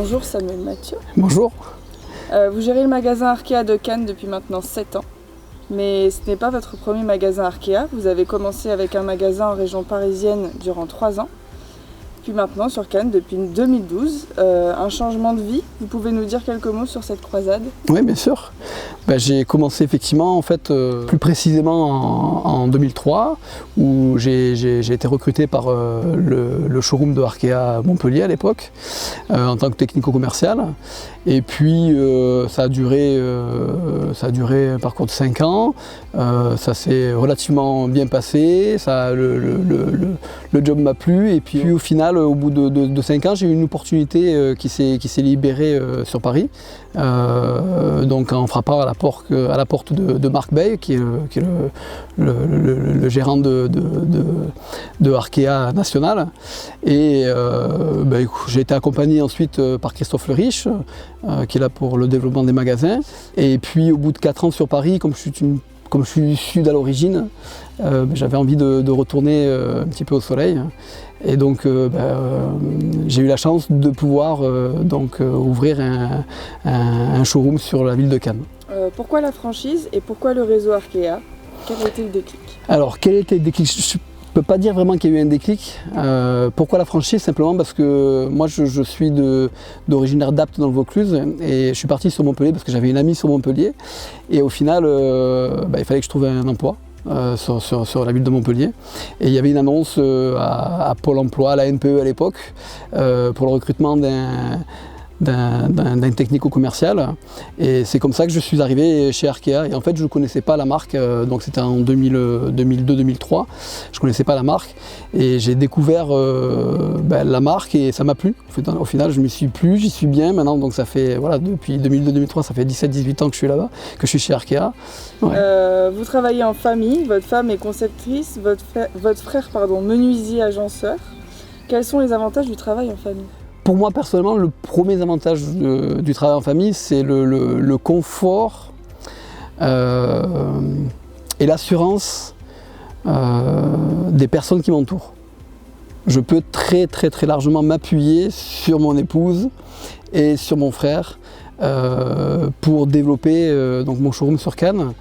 Bonjour Samuel Mathieu. Bonjour. Vous gérez le magasin Arkea de Cannes depuis maintenant 7 ans. Mais ce n'est pas votre premier magasin Arkea. Vous avez commencé avec un magasin en région parisienne durant 3 ans. Puis maintenant sur Cannes depuis 2012. Un changement de vie. Vous pouvez nous dire quelques mots sur cette croisade? Oui, bien sûr. J'ai commencé effectivement, plus précisément en 2003, où j'ai été recruté par le showroom de Arkea à Montpellier à l'époque, en tant que technico-commercial. Et puis ça a duré un parcours de 5 ans. Ça s'est relativement bien passé. Le job m'a plu. Et puis au final, au bout de 5 ans, j'ai eu une opportunité qui s'est libérée sur Paris. Donc en frappant à la porte de Marc Bey, qui est le gérant de Arkea National. Et j'ai été accompagné ensuite par Christophe Le Riche, qui est là pour le développement des magasins. Et puis au bout de 4 ans sur Paris, comme je suis du sud à l'origine, j'avais envie de retourner un petit peu au soleil. Et donc j'ai eu la chance de pouvoir ouvrir un showroom sur la ville de Cannes. Pourquoi la franchise et pourquoi le réseau Arkea? Quel a été le déclic? Alors, quel a été le déclic? Je ne peux pas dire vraiment qu'il y a eu un déclic. Pourquoi la franchise? Simplement parce que moi je suis d'origine d'Apt dans le Vaucluse et je suis parti sur Montpellier parce que j'avais une amie sur Montpellier et au final il fallait que je trouve un emploi. Sur la ville de Montpellier, et il y avait une annonce à Pôle emploi, à la NPE à l'époque, pour le recrutement d'un technico-commercial, et c'est comme ça que je suis arrivé chez Arkea. Et en fait je ne connaissais pas la marque, donc c'était en 2002-2003, je ne connaissais pas la marque et j'ai découvert la marque et ça m'a plu. Au final je m'y suis plu, j'y suis bien maintenant, donc ça fait depuis 2002-2003, ça fait 17-18 ans que je suis là-bas, que je suis chez Arkea. Ouais. Vous travaillez en famille, votre femme est conceptrice, votre frère menuisier agenceur. Quels sont les avantages du travail en famille? Pour moi personnellement, le premier avantage du travail en famille, c'est le confort et l'assurance des personnes qui m'entourent. Je peux très largement m'appuyer sur mon épouse et sur mon frère pour développer mon showroom sur Cannes.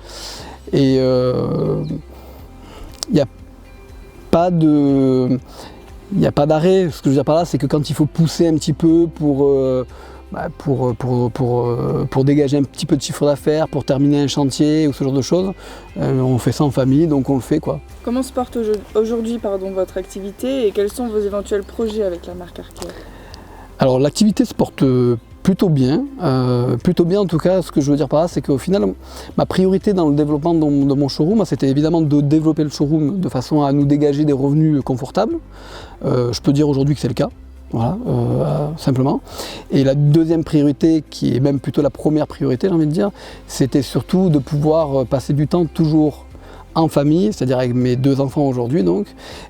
Et il n'y a pas d'arrêt. Ce que je veux dire par là, c'est que quand il faut pousser un petit peu pour dégager un petit peu de chiffre d'affaires, pour terminer un chantier ou ce genre de choses, on fait ça en famille, donc on le fait quoi. Comment se porte aujourd'hui votre activité et quels sont vos éventuels projets avec la marque Arkea? Alors l'activité se porte plutôt bien en tout cas. Ce que je veux dire par là, c'est qu'au final, ma priorité dans le développement de mon showroom, c'était évidemment de développer le showroom de façon à nous dégager des revenus confortables. Je peux dire aujourd'hui que c'est le cas, voilà, simplement. Et la deuxième priorité, qui est même plutôt la première priorité, j'ai envie de dire, c'était surtout de pouvoir passer du temps toujours en famille, c'est-à-dire avec mes 2 enfants aujourd'hui, donc,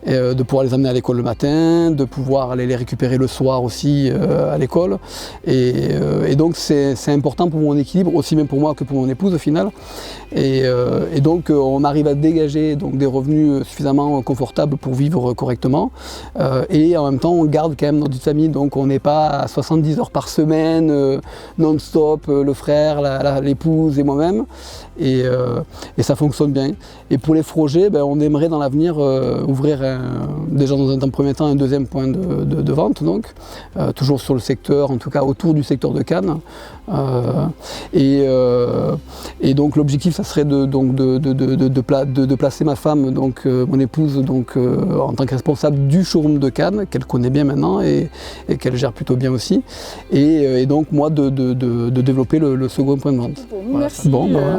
de pouvoir les amener à l'école le matin, de pouvoir aller les récupérer le soir aussi à l'école. Et donc c'est important pour mon équilibre, aussi bien pour moi que pour mon épouse au final. Et donc on arrive à dégager des revenus suffisamment confortables pour vivre correctement. Et en même temps on garde quand même notre vie de famille, donc on n'est pas à 70 heures par semaine, non-stop, le frère, l'épouse et moi-même. Et ça fonctionne bien. Et pour les projets, on aimerait dans l'avenir ouvrir déjà dans un premier temps un deuxième point de vente, donc toujours sur le secteur, en tout cas autour du secteur de Cannes. Et donc l'objectif, ça serait de placer ma femme, donc mon épouse, en tant que responsable du showroom de Cannes, qu'elle connaît bien maintenant et qu'elle gère plutôt bien aussi. Et donc moi de développer le second point de vente. Pour nous, merci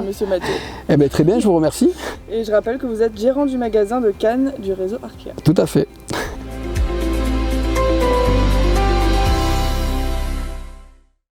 Monsieur Mathieu. Eh très bien, je vous remercie. Et je rappelle que vous êtes gérant du magasin de Cannes du réseau Arkea. Tout à fait.